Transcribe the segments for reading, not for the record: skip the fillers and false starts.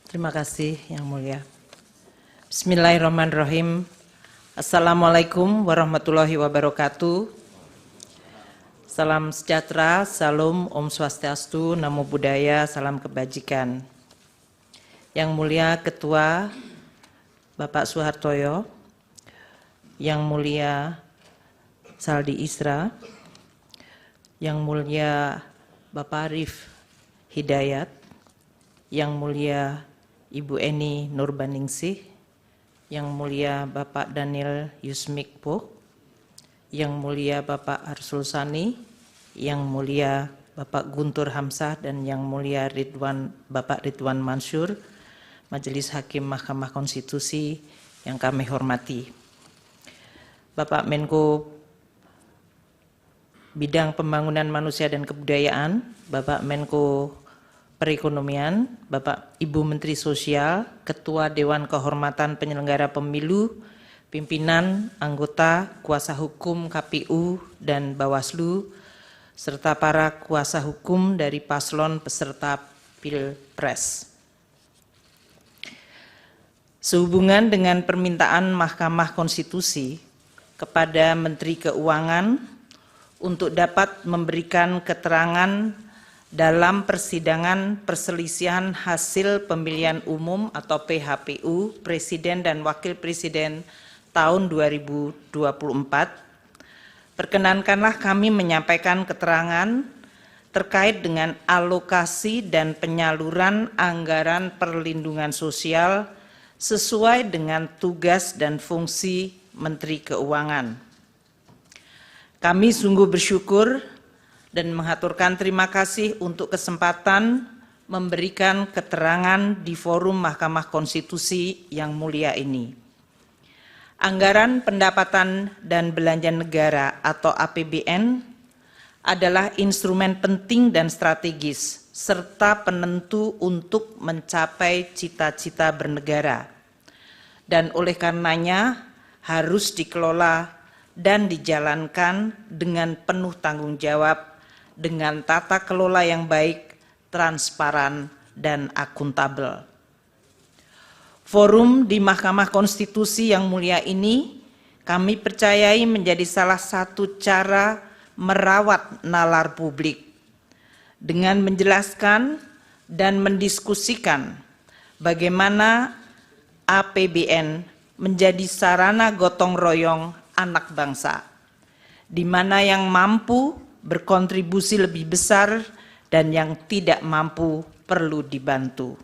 Terima kasih Yang Mulia. Bismillahirrahmanirrahim. Assalamualaikum warahmatullahi wabarakatuh. Salam sejahtera, salam, Om Swastiastu, Namo Buddhaya, salam kebajikan. Yang Mulia Ketua Bapak Suhartoyo, Yang Mulia Saldi Isra, Yang Mulia Bapak Arif Hidayat, Yang Mulia Ibu Eni Nurbaningsih, Yang Mulia Bapak Daniel Yusmikpo, Yang Mulia Bapak Arsul Sani, Yang Mulia Bapak Guntur Hamzah, dan Yang Mulia Bapak Ridwan Mansur, Majelis Hakim Mahkamah Konstitusi yang kami hormati. Bapak Menko Bidang Pembangunan Manusia dan Kebudayaan, Bapak Menko Perekonomian, Bapak Ibu Menteri Sosial, Ketua Dewan Kehormatan Penyelenggara Pemilu, pimpinan, anggota, kuasa hukum KPU dan Bawaslu, serta para kuasa hukum dari paslon peserta Pilpres. Sehubungan dengan permintaan Mahkamah Konstitusi kepada Menteri Keuangan untuk dapat memberikan keterangan dalam persidangan perselisihan hasil pemilihan umum atau PHPU Presiden dan Wakil Presiden tahun 2024, perkenankanlah kami menyampaikan keterangan terkait dengan alokasi dan penyaluran anggaran perlindungan sosial sesuai dengan tugas dan fungsi Menteri Keuangan. Kami sungguh bersyukur dan mengaturkan terima kasih untuk kesempatan memberikan keterangan di forum Mahkamah Konstitusi yang mulia ini. Anggaran pendapatan dan belanja negara atau APBN adalah instrumen penting dan strategis serta penentu untuk mencapai cita-cita bernegara, dan oleh karenanya harus dikelola dan dijalankan dengan penuh tanggung jawab dengan tata kelola yang baik, transparan, dan akuntabel. Forum di Mahkamah Konstitusi yang mulia ini kami percayai menjadi salah satu cara merawat nalar publik dengan menjelaskan dan mendiskusikan bagaimana APBN menjadi sarana gotong royong anak bangsa, di mana yang mampu berkontribusi lebih besar dan yang tidak mampu perlu dibantu.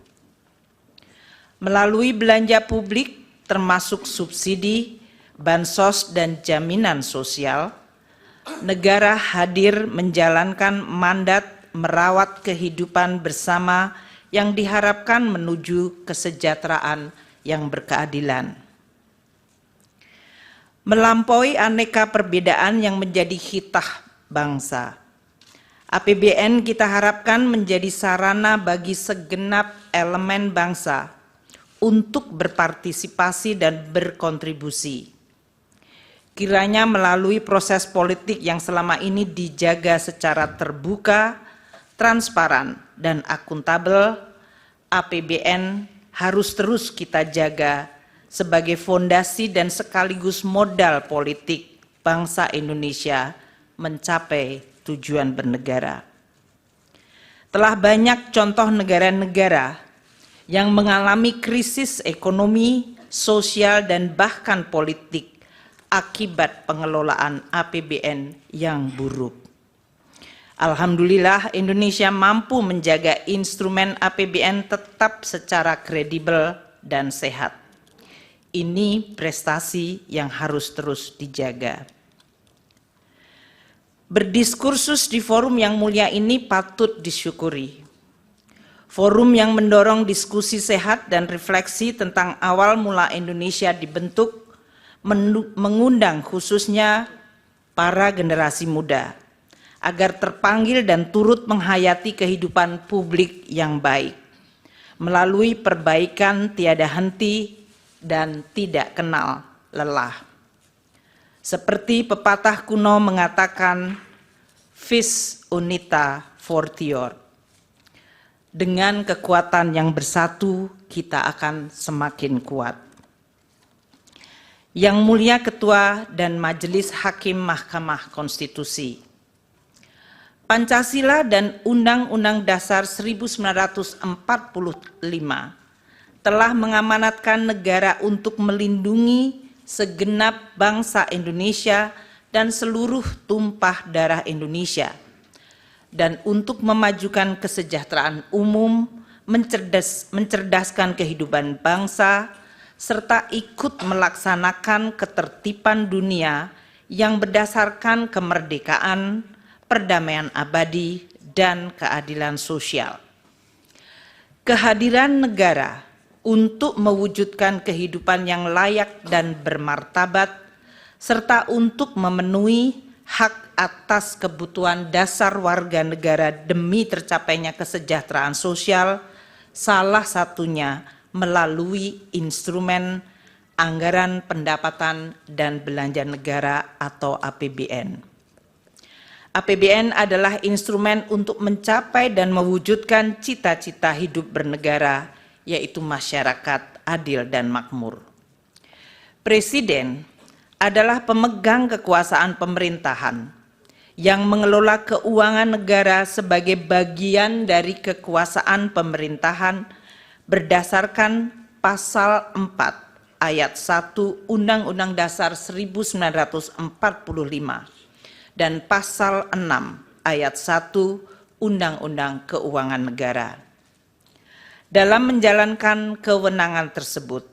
Melalui belanja publik termasuk subsidi, bansos, dan jaminan sosial, negara hadir menjalankan mandat merawat kehidupan bersama yang diharapkan menuju kesejahteraan yang berkeadilan. Melampaui aneka perbedaan yang menjadi hitah bangsa, APBN kita harapkan menjadi sarana bagi segenap elemen bangsa untuk berpartisipasi dan berkontribusi. Kiranya melalui proses politik yang selama ini dijaga secara terbuka, transparan, dan akuntabel, APBN harus terus kita jaga sebagai fondasi dan sekaligus modal politik bangsa Indonesia mencapai tujuan bernegara. Telah banyak contoh negara-negara yang mengalami krisis ekonomi, sosial, dan bahkan politik akibat pengelolaan APBN yang buruk. Alhamdulillah, Indonesia mampu menjaga instrumen APBN tetap secara kredibel dan sehat. Ini prestasi yang harus terus dijaga. Berdiskursus di forum yang mulia ini patut disyukuri. Forum yang mendorong diskusi sehat dan refleksi tentang awal mula Indonesia dibentuk, mengundang khususnya para generasi muda, agar terpanggil dan turut menghayati kehidupan publik yang baik, melalui perbaikan tiada henti dan tidak kenal lelah. Seperti pepatah kuno mengatakan, vis unita fortior. Dengan kekuatan yang bersatu, kita akan semakin kuat. Yang Mulia Ketua dan Majelis Hakim Mahkamah Konstitusi, Pancasila dan Undang-Undang Dasar 1945 telah mengamanatkan negara untuk melindungi segenap bangsa Indonesia dan seluruh tumpah darah Indonesia, dan untuk memajukan kesejahteraan umum, mencerdaskan kehidupan bangsa, serta ikut melaksanakan ketertiban dunia yang berdasarkan kemerdekaan, perdamaian abadi, dan keadilan sosial. Kehadiran negara untuk mewujudkan kehidupan yang layak dan bermartabat, serta untuk memenuhi hak atas kebutuhan dasar warga negara demi tercapainya kesejahteraan sosial, salah satunya melalui instrumen anggaran pendapatan dan belanja negara atau APBN. APBN adalah instrumen untuk mencapai dan mewujudkan cita-cita hidup bernegara, yaitu masyarakat adil dan makmur. Presiden adalah pemegang kekuasaan pemerintahan yang mengelola keuangan negara sebagai bagian dari kekuasaan pemerintahan berdasarkan pasal 4 ayat 1 Undang-Undang Dasar 1945 dan pasal 6 ayat 1 Undang-Undang Keuangan Negara. Dalam menjalankan kewenangan tersebut,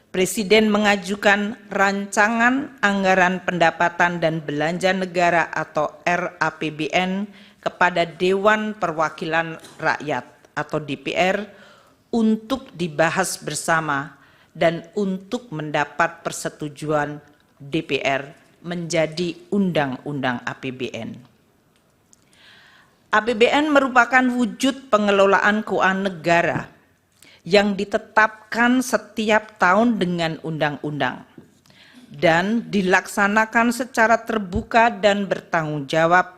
Presiden mengajukan rancangan anggaran pendapatan dan belanja negara atau RAPBN kepada Dewan Perwakilan Rakyat atau DPR untuk dibahas bersama dan untuk mendapat persetujuan DPR menjadi Undang-Undang APBN. APBN merupakan wujud pengelolaan keuangan negara yang ditetapkan setiap tahun dengan undang-undang dan dilaksanakan secara terbuka dan bertanggung jawab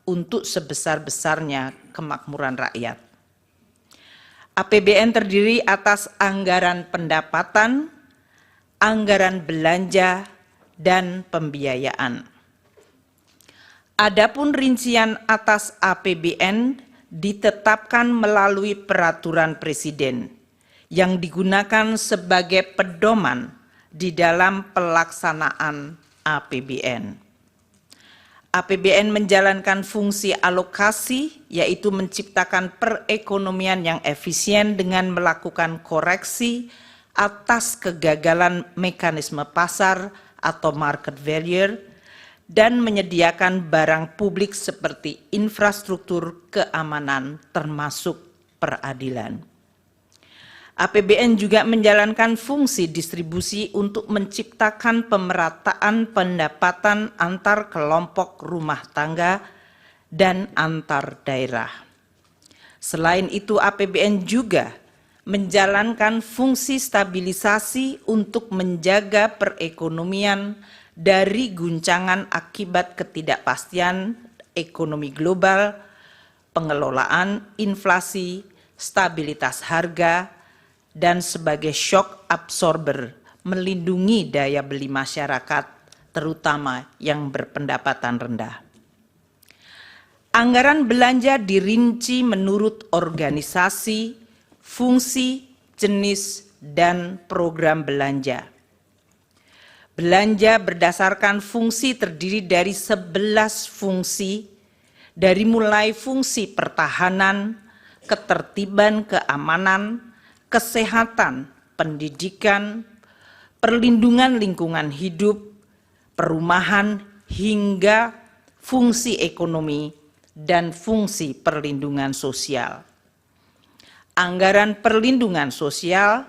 untuk sebesar-besarnya kemakmuran rakyat. APBN terdiri atas anggaran pendapatan, anggaran belanja, dan pembiayaan. Adapun rincian atas APBN ditetapkan melalui peraturan Presiden yang digunakan sebagai pedoman di dalam pelaksanaan APBN. APBN menjalankan fungsi alokasi, yaitu menciptakan perekonomian yang efisien dengan melakukan koreksi atas kegagalan mekanisme pasar atau market failure, dan menyediakan barang publik seperti infrastruktur keamanan termasuk peradilan. APBN juga menjalankan fungsi distribusi untuk menciptakan pemerataan pendapatan antar kelompok rumah tangga dan antar daerah. Selain itu, APBN juga menjalankan fungsi stabilisasi untuk menjaga perekonomian dari guncangan akibat ketidakpastian ekonomi global, pengelolaan inflasi, stabilitas harga, dan sebagai shock absorber melindungi daya beli masyarakat, terutama yang berpendapatan rendah. Anggaran belanja dirinci menurut organisasi, fungsi, jenis, dan program belanja. Belanja berdasarkan fungsi terdiri dari 11 fungsi, dari mulai fungsi pertahanan, ketertiban keamanan, kesehatan, pendidikan, perlindungan lingkungan hidup, perumahan, hingga fungsi ekonomi dan fungsi perlindungan sosial. Anggaran perlindungan sosial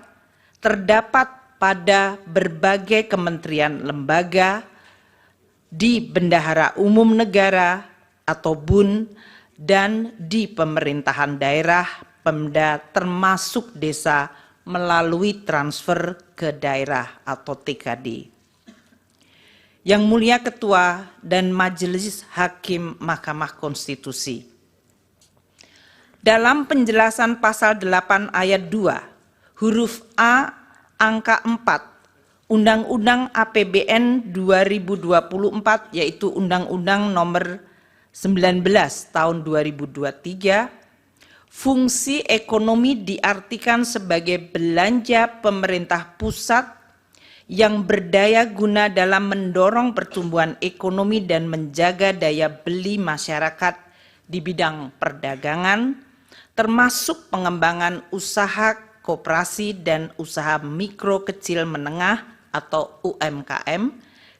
terdapat pada berbagai kementerian lembaga, di Bendahara Umum Negara atau BUN, dan di pemerintahan daerah Pemda termasuk desa melalui transfer ke daerah atau TKD. Yang Mulia Ketua dan Majelis Hakim Mahkamah Konstitusi, Dalam penjelasan pasal 8 ayat 2, huruf A angka 4, Undang-Undang APBN 2024 yaitu Undang-Undang nomor 19 tahun 2023, fungsi ekonomi diartikan sebagai belanja pemerintah pusat yang berdaya guna dalam mendorong pertumbuhan ekonomi dan menjaga daya beli masyarakat di bidang perdagangan, termasuk pengembangan usaha koperasi dan usaha mikro kecil menengah atau UMKM,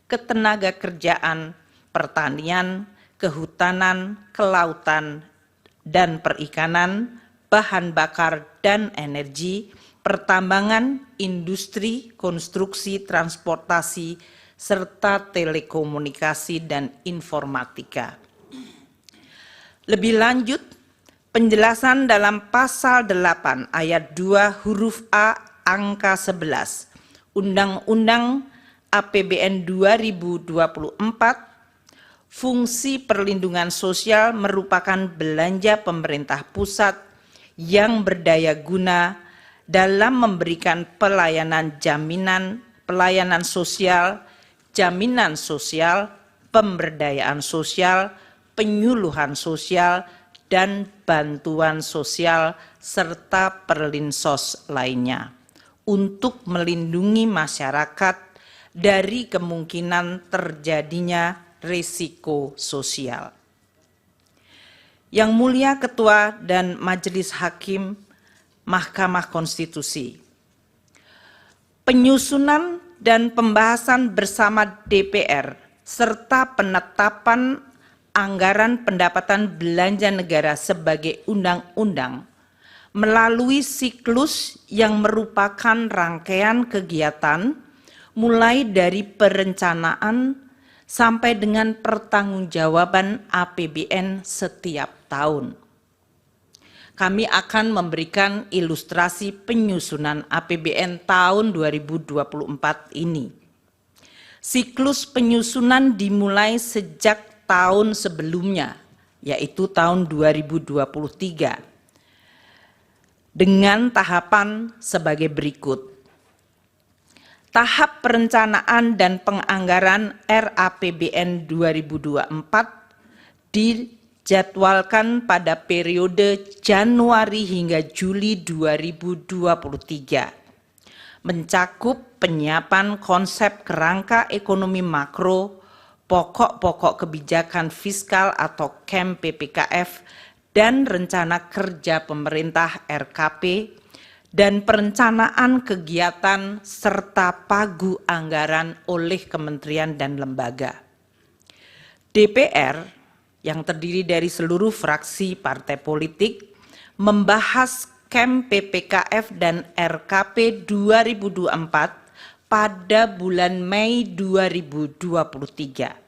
ketenaga kerjaan, pertanian, kehutanan, kelautan, dan perikanan, bahan bakar dan energi, pertambangan, industri, konstruksi, transportasi, serta telekomunikasi dan informatika. Lebih lanjut, penjelasan dalam pasal 8 ayat 2 huruf A angka 11, Undang-Undang APBN 2024, fungsi perlindungan sosial merupakan belanja pemerintah pusat yang berdaya guna dalam memberikan pelayanan pelayanan sosial, jaminan sosial, pemberdayaan sosial, penyuluhan sosial, dan bantuan sosial serta perlinsos lainnya untuk melindungi masyarakat dari kemungkinan terjadinya risiko sosial. Yang Mulia Ketua dan Majelis Hakim Mahkamah Konstitusi, penyusunan dan pembahasan bersama DPR serta penetapan anggaran pendapatan belanja negara sebagai undang-undang melalui siklus yang merupakan rangkaian kegiatan mulai dari perencanaan sampai dengan pertanggungjawaban APBN setiap tahun. Kami akan memberikan ilustrasi penyusunan APBN tahun 2024 ini. Siklus penyusunan dimulai sejak tahun sebelumnya, yaitu tahun 2023, dengan tahapan sebagai berikut. Tahap perencanaan dan penganggaran RAPBN 2024 dijadwalkan pada periode Januari hingga Juli 2023, mencakup penyiapan konsep kerangka ekonomi makro, pokok-pokok kebijakan fiskal atau KEM PPKF, dan rencana kerja pemerintah RKP, dan perencanaan kegiatan serta pagu anggaran oleh kementerian dan lembaga. DPR yang terdiri dari seluruh fraksi partai politik membahas KEM PPKF dan RKP 2024 pada bulan Mei 2023.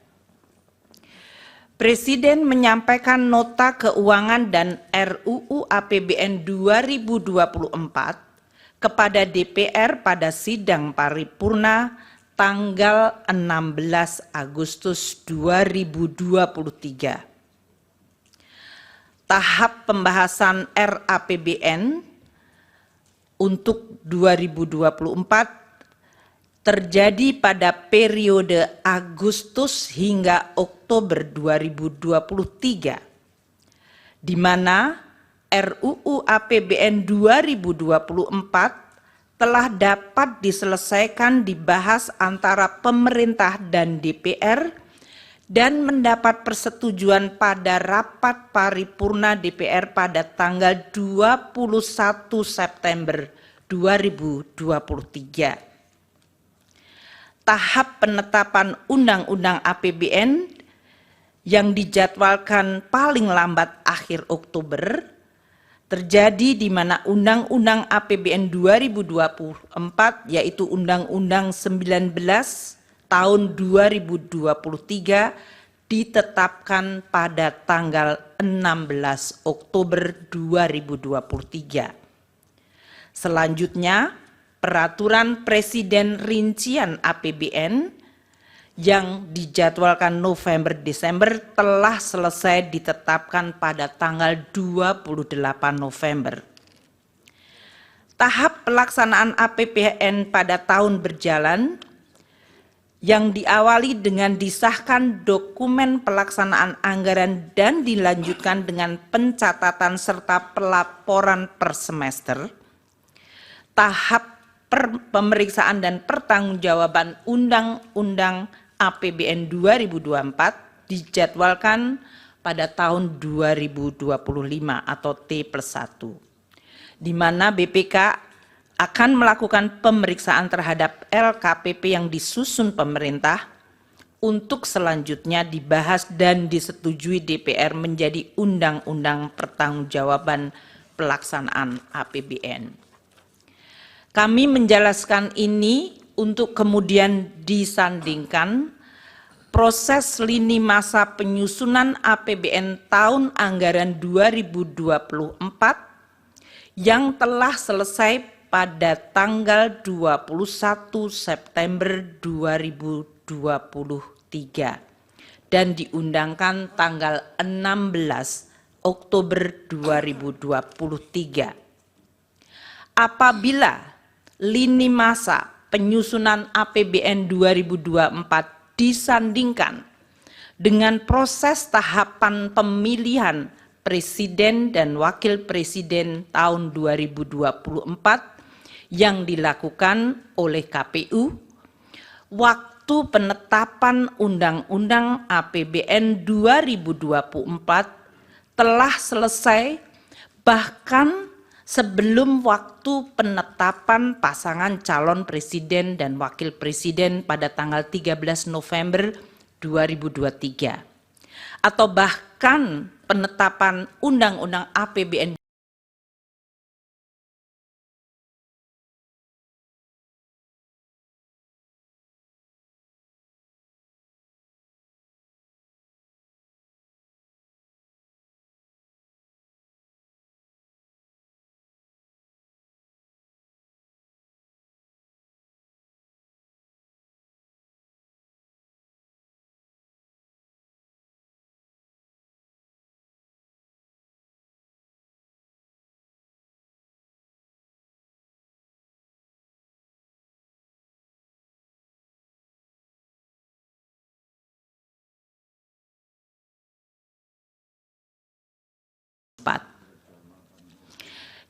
Presiden menyampaikan nota keuangan dan RUU APBN 2024 kepada DPR pada sidang paripurna tanggal 16 Agustus 2023. Tahap pembahasan RAPBN untuk 2024 terjadi pada periode Agustus hingga Oktober 2023, di mana RUU APBN 2024 telah dapat diselesaikan dibahas antara pemerintah dan DPR dan mendapat persetujuan pada rapat paripurna DPR pada tanggal 21 September 2023. Tahap penetapan Undang-Undang APBN yang dijadwalkan paling lambat akhir Oktober terjadi di mana Undang-Undang APBN 2024 yaitu Undang-Undang 19 tahun 2023 ditetapkan pada tanggal 16 Oktober 2023. Selanjutnya, Peraturan Presiden Rincian APBN yang dijadwalkan November-Desember telah selesai ditetapkan pada tanggal 28 November. Tahap pelaksanaan APBN pada tahun berjalan yang diawali dengan disahkan dokumen pelaksanaan anggaran dan dilanjutkan dengan pencatatan serta pelaporan per semester. Tahap pemeriksaan dan pertanggungjawaban Undang-Undang APBN 2024 dijadwalkan pada tahun 2025 atau T+1, di mana BPK akan melakukan pemeriksaan terhadap LKPP yang disusun pemerintah untuk selanjutnya dibahas dan disetujui DPR menjadi Undang-Undang Pertanggungjawaban Pelaksanaan APBN. Kami menjelaskan ini untuk kemudian disandingkan proses lini masa penyusunan APBN tahun anggaran 2024 yang telah selesai pada tanggal 21 September 2023 dan diundangkan tanggal 16 Oktober 2023. Apabila lini masa penyusunan APBN 2024 disandingkan dengan proses tahapan pemilihan Presiden dan Wakil Presiden tahun 2024 yang dilakukan oleh KPU, waktu penetapan Undang-Undang APBN 2024 telah selesai bahkan sebelum waktu penetapan pasangan calon presiden dan wakil presiden pada tanggal 13 November 2023 atau bahkan penetapan Undang-Undang APBN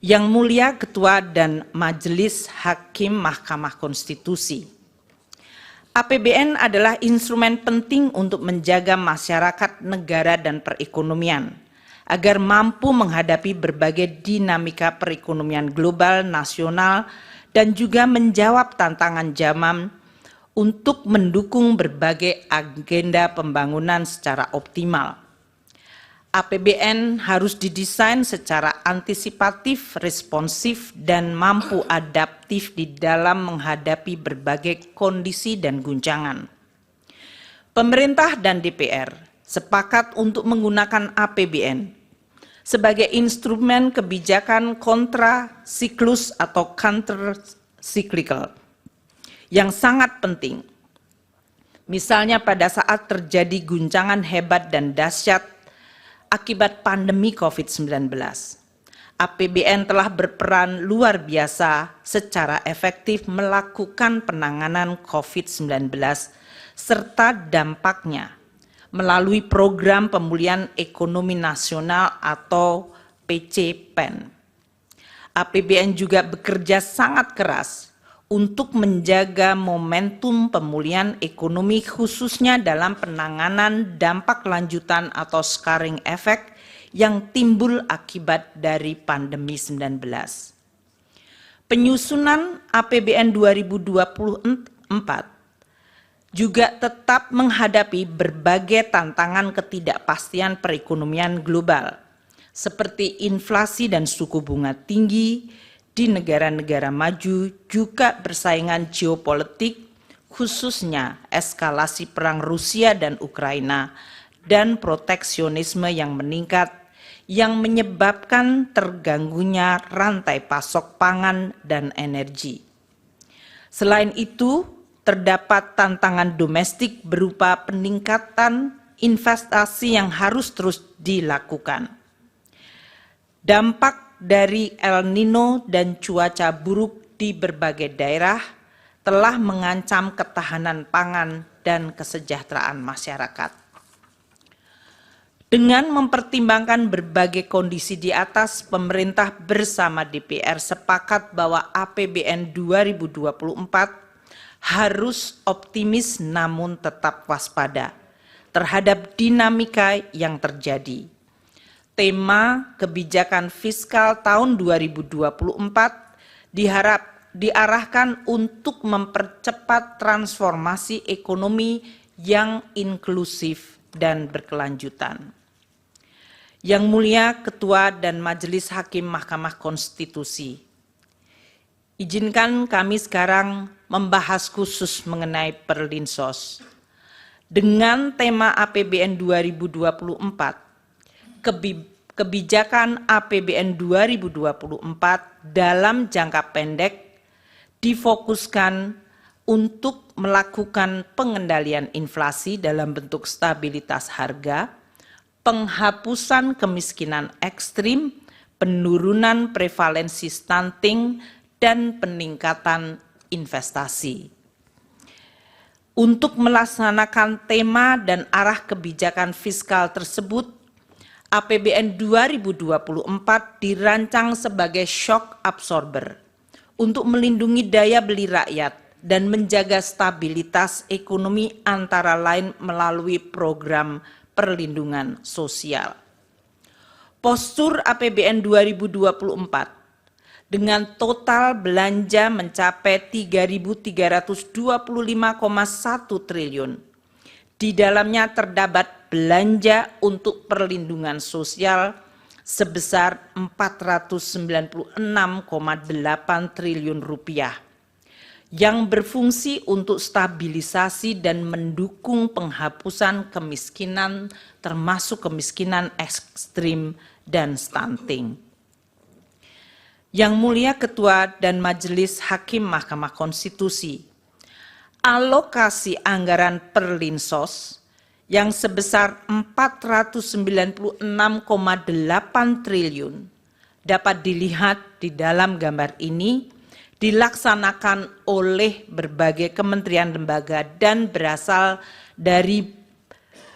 Yang Mulia Ketua dan Majelis Hakim Mahkamah Konstitusi, APBN adalah instrumen penting untuk menjaga masyarakat, negara, dan perekonomian agar mampu menghadapi berbagai dinamika perekonomian global, nasional, dan juga menjawab tantangan zaman untuk mendukung berbagai agenda pembangunan secara optimal. APBN harus didesain secara antisipatif, responsif, dan mampu adaptif di dalam menghadapi berbagai kondisi dan guncangan. Pemerintah dan DPR sepakat untuk menggunakan APBN sebagai instrumen kebijakan kontra siklus atau counter cyclical yang sangat penting. Misalnya pada saat terjadi guncangan hebat dan dahsyat akibat pandemi COVID-19, APBN telah berperan luar biasa secara efektif melakukan penanganan COVID-19 serta dampaknya melalui Program Pemulihan Ekonomi Nasional atau PCPEN. APBN juga bekerja sangat keras untuk menjaga momentum pemulihan ekonomi khususnya dalam penanganan dampak lanjutan atau scarring effect yang timbul akibat dari pandemi 19. Penyusunan APBN 2024 juga tetap menghadapi berbagai tantangan ketidakpastian perekonomian global seperti inflasi dan suku bunga tinggi di negara-negara maju, juga persaingan geopolitik, khususnya eskalasi perang Rusia dan Ukraina, dan proteksionisme yang meningkat, yang menyebabkan terganggunya rantai pasok pangan dan energi. Selain itu, terdapat tantangan domestik berupa peningkatan investasi yang harus terus dilakukan. Dampak dari El Nino dan cuaca buruk di berbagai daerah telah mengancam ketahanan pangan dan kesejahteraan masyarakat. Dengan mempertimbangkan berbagai kondisi di atas, pemerintah bersama DPR sepakat bahwa APBN 2024 harus optimis namun tetap waspada terhadap dinamika yang terjadi. Tema kebijakan fiskal tahun 2024 diarahkan untuk mempercepat transformasi ekonomi yang inklusif dan berkelanjutan. Yang Mulia Ketua dan Majelis Hakim Mahkamah Konstitusi, izinkan kami sekarang membahas khusus mengenai Perlinsos. Dengan tema APBN 2024, kebijakan APBN 2024 dalam jangka pendek difokuskan untuk melakukan pengendalian inflasi dalam bentuk stabilitas harga, penghapusan kemiskinan ekstrim, penurunan prevalensi stunting, dan peningkatan investasi. Untuk melaksanakan tema dan arah kebijakan fiskal tersebut, APBN 2024 dirancang sebagai shock absorber untuk melindungi daya beli rakyat dan menjaga stabilitas ekonomi antara lain melalui program perlindungan sosial. Postur APBN 2024 dengan total belanja mencapai 3.325,1 triliun. Di dalamnya terdapat belanja untuk perlindungan sosial sebesar 496,8 triliun rupiah yang berfungsi untuk stabilisasi dan mendukung penghapusan kemiskinan termasuk kemiskinan ekstrim dan stunting. Yang Mulia Ketua dan Majelis Hakim Mahkamah Konstitusi, alokasi anggaran Perlinsos yang sebesar 496,8 triliun dapat dilihat di dalam gambar ini dilaksanakan oleh berbagai kementerian lembaga dan berasal dari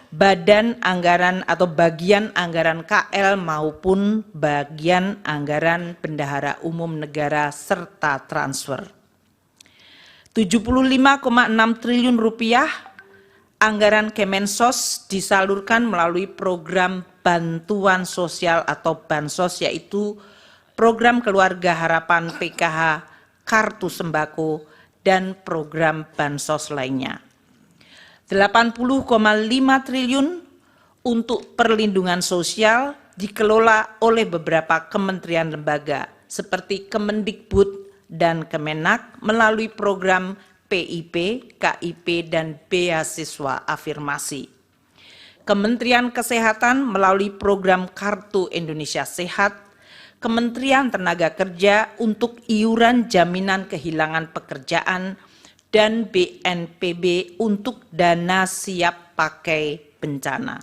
badan anggaran atau bagian anggaran KL maupun bagian anggaran bendahara umum negara serta transfer. 75,6 triliun rupiah anggaran Kemensos disalurkan melalui program bantuan sosial atau Bansos, yaitu program Keluarga Harapan PKH, Kartu Sembako, dan program Bansos lainnya. 80,5 triliun untuk perlindungan sosial dikelola oleh beberapa kementerian lembaga seperti Kemendikbud dan Kemenak melalui program PIP, KIP, dan beasiswa afirmasi. Kementerian Kesehatan melalui program Kartu Indonesia Sehat, Kementerian Tenaga Kerja untuk iuran jaminan kehilangan pekerjaan, dan BNPB untuk dana siap pakai bencana.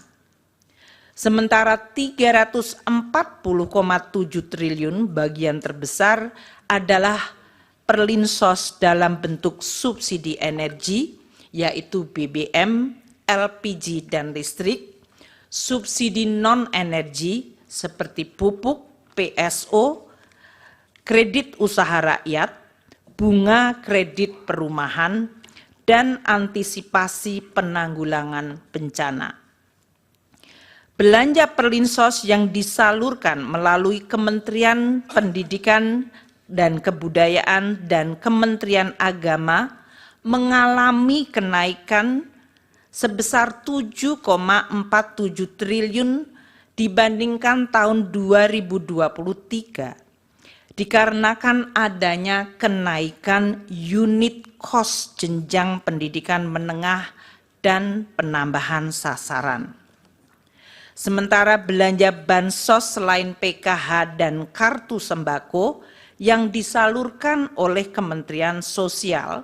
Sementara 340,7 triliun bagian terbesar adalah Perlinsos dalam bentuk subsidi energi, yaitu BBM, LPG, dan listrik, subsidi non-energi seperti pupuk, PSO, kredit usaha rakyat, bunga kredit perumahan, dan antisipasi penanggulangan bencana. Belanja Perlinsos yang disalurkan melalui Kementerian Pendidikan dan Kebudayaan dan Kementerian Agama mengalami kenaikan sebesar 7,47 triliun dibandingkan tahun 2023 dikarenakan adanya kenaikan unit kos jenjang pendidikan menengah dan penambahan sasaran. Sementara belanja bansos selain PKH dan kartu sembako yang disalurkan oleh Kementerian Sosial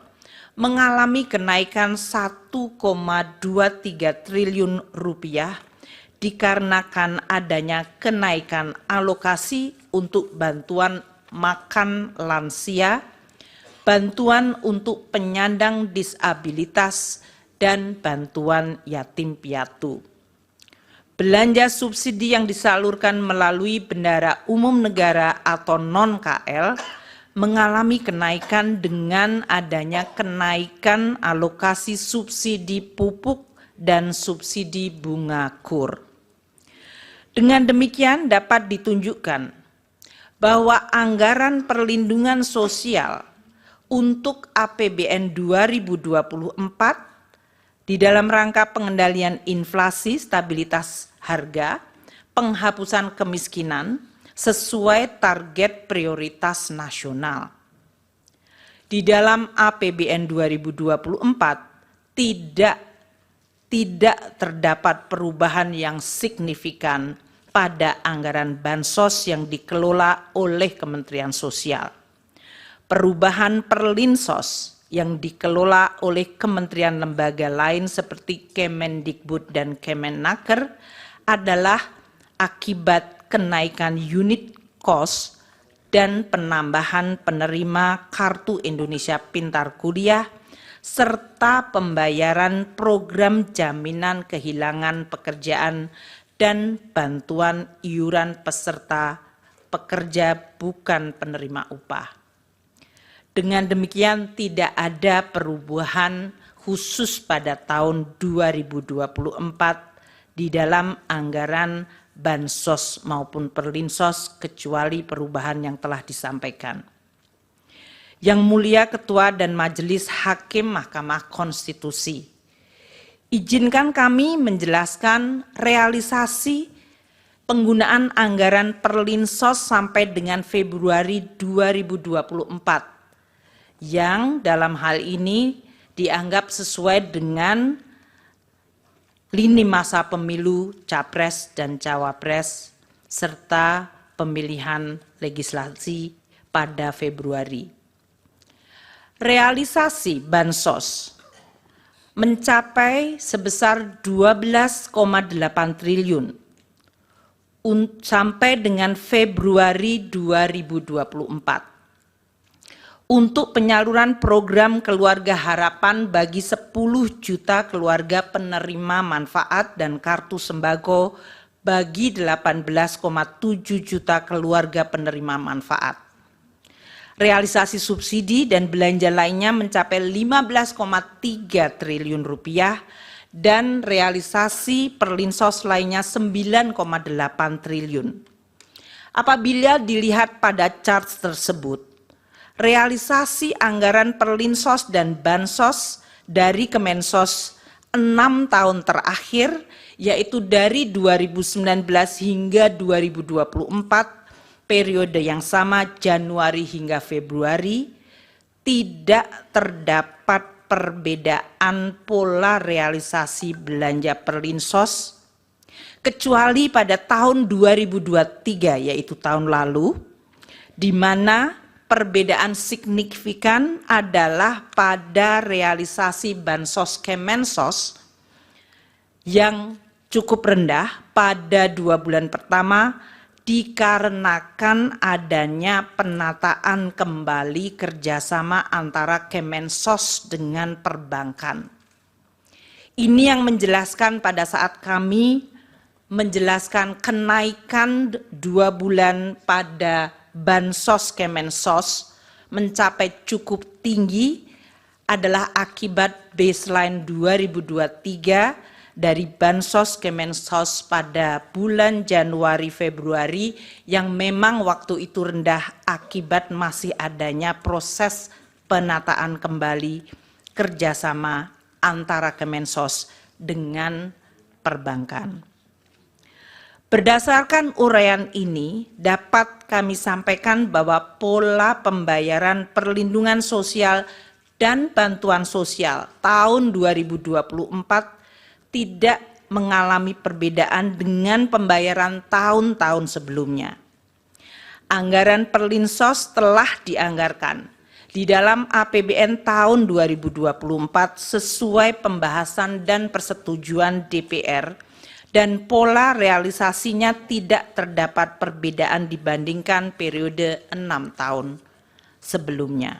mengalami kenaikan 1,23 triliun rupiah dikarenakan adanya kenaikan alokasi untuk bantuan makan lansia, bantuan untuk penyandang disabilitas, dan bantuan yatim piatu. Belanja subsidi yang disalurkan melalui bendara umum negara atau non-KL mengalami kenaikan dengan adanya kenaikan alokasi subsidi pupuk dan subsidi bunga kur. Dengan demikian dapat ditunjukkan bahwa anggaran perlindungan sosial untuk APBN 2024 di dalam rangka pengendalian inflasi, stabilitas harga, penghapusan kemiskinan sesuai target prioritas nasional. Di dalam APBN 2024 tidak terdapat perubahan yang signifikan pada anggaran bansos yang dikelola oleh Kementerian Sosial. Perubahan perlinsos yang dikelola oleh kementerian lembaga lain seperti Kemendikbud dan Kemenaker adalah akibat kenaikan unit cost dan penambahan penerima Kartu Indonesia Pintar Kuliah serta pembayaran program jaminan kehilangan pekerjaan dan bantuan iuran peserta pekerja bukan penerima upah. Dengan demikian tidak ada perubahan khusus pada tahun 2024 di dalam anggaran bansos maupun perlinsos kecuali perubahan yang telah disampaikan. Yang Mulia Ketua dan Majelis Hakim Mahkamah Konstitusi, izinkan kami menjelaskan realisasi penggunaan anggaran perlinsos sampai dengan Februari 2024 yang dalam hal ini dianggap sesuai dengan lini masa pemilu Capres dan Cawapres serta pemilihan legislasi pada Februari. Realisasi bansos mencapai sebesar 12,8 triliun sampai dengan Februari 2024. Untuk penyaluran program Keluarga Harapan bagi 10 juta keluarga penerima manfaat dan kartu sembako bagi 18,7 juta keluarga penerima manfaat. Realisasi subsidi dan belanja lainnya mencapai 15,3 triliun rupiah dan realisasi perlinsos lainnya 9,8 triliun. Apabila dilihat pada chart tersebut, realisasi anggaran perlinsos dan bansos dari Kemensos 6 tahun terakhir, yaitu dari 2019 hingga 2024, periode yang sama Januari hingga Februari, tidak terdapat perbedaan pola realisasi belanja perlinsos, kecuali pada tahun 2023, yaitu tahun lalu, di mana perbedaan signifikan adalah pada realisasi bansos Kemensos yang cukup rendah pada 2 bulan pertama dikarenakan adanya penataan kembali kerjasama antara Kemensos dengan perbankan. Ini yang menjelaskan pada saat kami menjelaskan kenaikan 2 bulan pada bansos Kemensos mencapai cukup tinggi adalah akibat baseline 2023 dari bansos Kemensos pada bulan Januari Februari yang memang waktu itu rendah akibat masih adanya proses penataan kembali kerjasama antara Kemensos dengan perbankan. Berdasarkan uraian ini, dapat kami sampaikan bahwa pola pembayaran perlindungan sosial dan bantuan sosial tahun 2024 tidak mengalami perbedaan dengan pembayaran tahun-tahun sebelumnya. Anggaran perlinsos telah dianggarkan di dalam APBN tahun 2024 sesuai pembahasan dan persetujuan DPR dan pola realisasinya tidak terdapat perbedaan dibandingkan periode 6 tahun sebelumnya.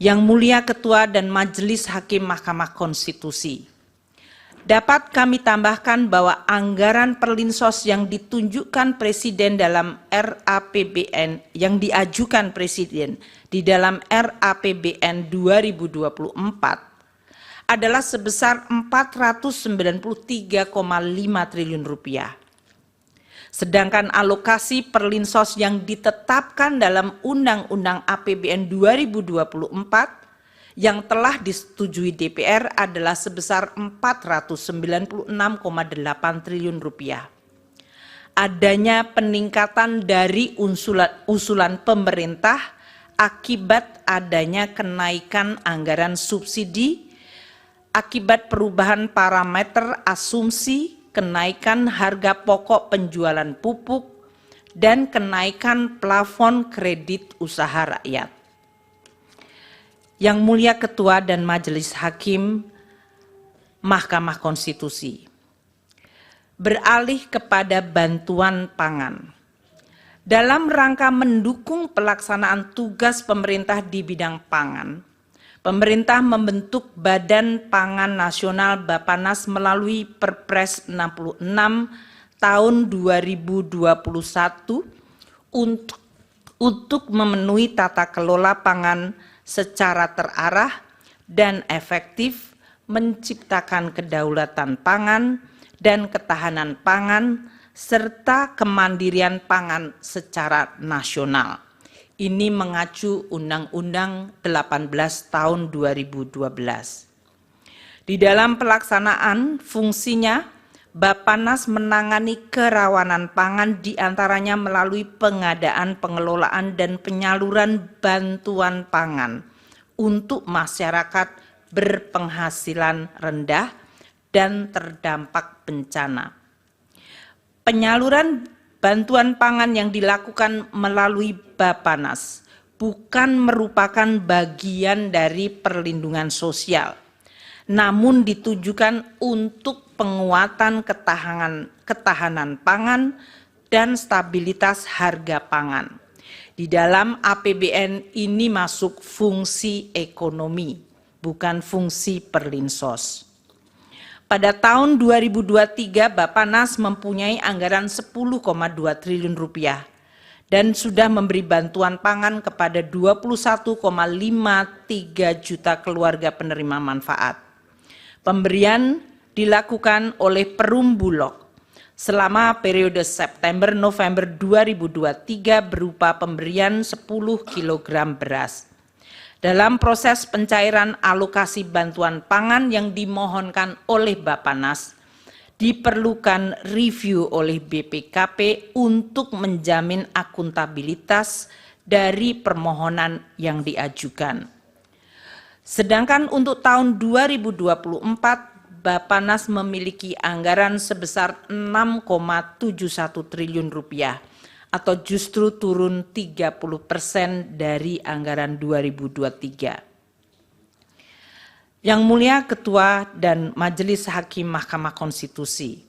Yang Mulia Ketua dan Majelis Hakim Mahkamah Konstitusi, dapat kami tambahkan bahwa anggaran Perlinsos yang ditunjukkan Presiden dalam RAPBN, yang diajukan Presiden di dalam RAPBN 2024 adalah sebesar 493,5 triliun rupiah. Sedangkan alokasi Perlinsos yang ditetapkan dalam Undang-Undang APBN 2024 yang telah disetujui DPR adalah sebesar 496,8 triliun rupiah. Adanya peningkatan dari usulan pemerintah akibat adanya kenaikan anggaran subsidi, akibat perubahan parameter asumsi, kenaikan harga pokok penjualan pupuk, dan kenaikan plafon kredit usaha rakyat. Yang Mulia Ketua dan Majelis Hakim Mahkamah Konstitusi, beralih kepada bantuan pangan. Dalam rangka mendukung pelaksanaan tugas pemerintah di bidang pangan, pemerintah membentuk Badan Pangan Nasional Bappenas melalui Perpres 66 tahun 2021 untuk memenuhi tata kelola pangan secara terarah dan efektif, menciptakan kedaulatan pangan dan ketahanan pangan, serta kemandirian pangan secara nasional. Ini mengacu Undang-Undang 18 tahun 2012. Di dalam pelaksanaan fungsinya, Bappenas menangani kerawanan pangan diantaranya melalui pengadaan, pengelolaan, dan penyaluran bantuan pangan untuk masyarakat berpenghasilan rendah dan terdampak bencana. Penyaluran bantuan pangan yang dilakukan melalui Bappenas bukan merupakan bagian dari perlindungan sosial, namun ditujukan untuk penguatan ketahanan pangan dan stabilitas harga pangan. Di dalam APBN ini masuk fungsi ekonomi, bukan fungsi Perlinsos. Pada tahun 2023, Bappenas mempunyai anggaran 10,2 triliun rupiah dan sudah memberi bantuan pangan kepada 21,53 juta keluarga penerima manfaat. Pemberian dilakukan oleh Perum Bulog selama periode September-November 2023 berupa pemberian 10 kg beras. Dalam proses pencairan alokasi bantuan pangan yang dimohonkan oleh Bappenas, diperlukan review oleh BPKP untuk menjamin akuntabilitas dari permohonan yang diajukan. Sedangkan untuk tahun 2024, Bappenas memiliki anggaran sebesar 6,71 triliun rupiah, atau justru turun 30% dari anggaran 2023. Yang Mulia Ketua dan Majelis Hakim Mahkamah Konstitusi,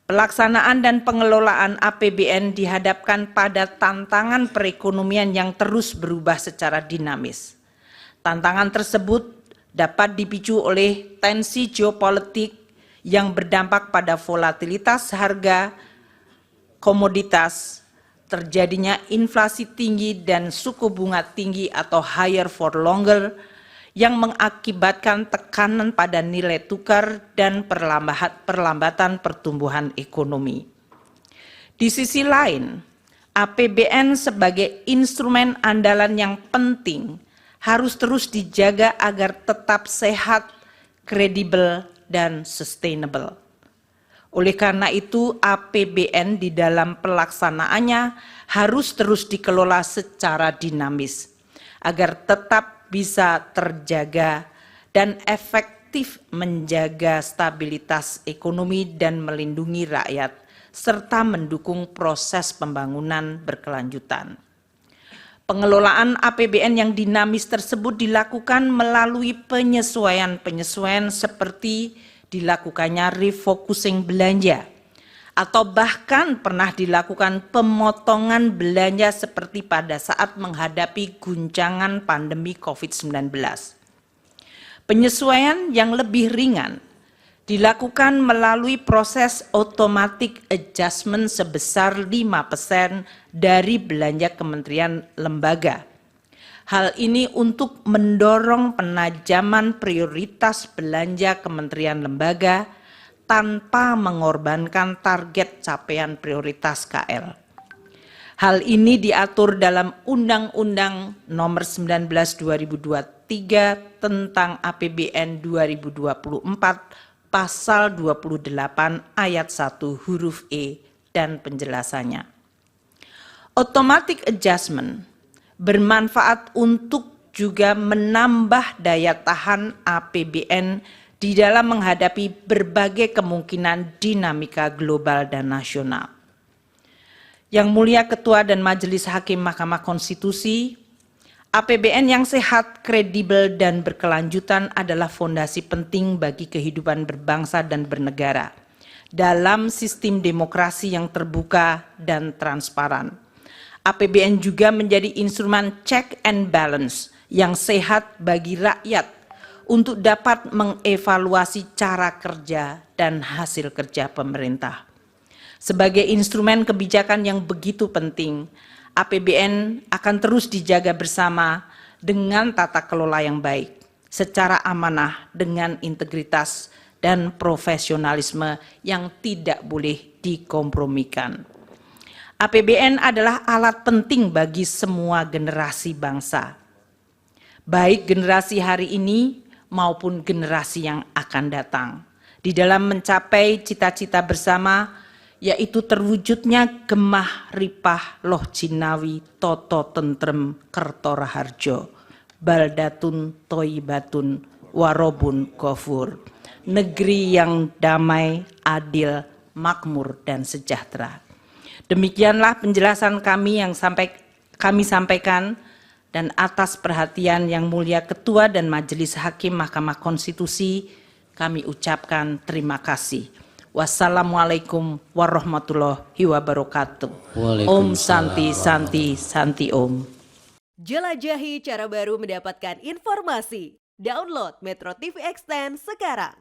pelaksanaan dan pengelolaan APBN dihadapkan pada tantangan perekonomian yang terus berubah secara dinamis. Tantangan tersebut dapat dipicu oleh tensi geopolitik yang berdampak pada volatilitas harga komoditas, terjadinya inflasi tinggi dan suku bunga tinggi atau higher for longer yang mengakibatkan tekanan pada nilai tukar dan perlambatan pertumbuhan ekonomi. Di sisi lain, APBN sebagai instrumen andalan yang penting harus terus dijaga agar tetap sehat, kredibel, dan sustainable. Oleh karena itu, APBN di dalam pelaksanaannya harus terus dikelola secara dinamis, agar tetap bisa terjaga dan efektif menjaga stabilitas ekonomi dan melindungi rakyat, serta mendukung proses pembangunan berkelanjutan. Pengelolaan APBN yang dinamis tersebut dilakukan melalui penyesuaian-penyesuaian seperti dilakukannya refocusing belanja, atau bahkan pernah dilakukan pemotongan belanja seperti pada saat menghadapi guncangan pandemi COVID-19. Penyesuaian yang lebih ringan dilakukan melalui proses automatic adjustment sebesar 5% dari belanja kementerian lembaga. Hal ini untuk mendorong penajaman prioritas belanja kementerian lembaga tanpa mengorbankan target capaian prioritas KL. Hal ini diatur dalam Undang-Undang Nomor 19 2023 tentang APBN 2024 Pasal 28 ayat 1 huruf E dan penjelasannya. Automatic adjustment bermanfaat untuk juga menambah daya tahan APBN di dalam menghadapi berbagai kemungkinan dinamika global dan nasional. Yang Mulia Ketua dan Majelis Hakim Mahkamah Konstitusi, APBN yang sehat, kredibel, dan berkelanjutan adalah fondasi penting bagi kehidupan berbangsa dan bernegara dalam sistem demokrasi yang terbuka dan transparan. APBN juga menjadi instrumen check and balance yang sehat bagi rakyat untuk dapat mengevaluasi cara kerja dan hasil kerja pemerintah. Sebagai instrumen kebijakan yang begitu penting, APBN akan terus dijaga bersama dengan tata kelola yang baik, secara amanah dengan integritas dan profesionalisme yang tidak boleh dikompromikan. APBN adalah alat penting bagi semua generasi bangsa, baik generasi hari ini maupun generasi yang akan datang, di dalam mencapai cita-cita bersama, yaitu terwujudnya gemah ripah loh jinawi toto tentrem kerto raharjo, baldatun toibatun warobun ghafur, negeri yang damai, adil, makmur, dan sejahtera. Demikianlah penjelasan kami yang kami sampaikan, dan atas perhatian Yang Mulia Ketua dan Majelis Hakim Mahkamah Konstitusi, kami ucapkan terima kasih. Wassalamualaikum warahmatullahi wabarakatuh. Om Santi Santi Santi Om. Jelajahi cara baru mendapatkan informasi. Download Metro TV Extend sekarang.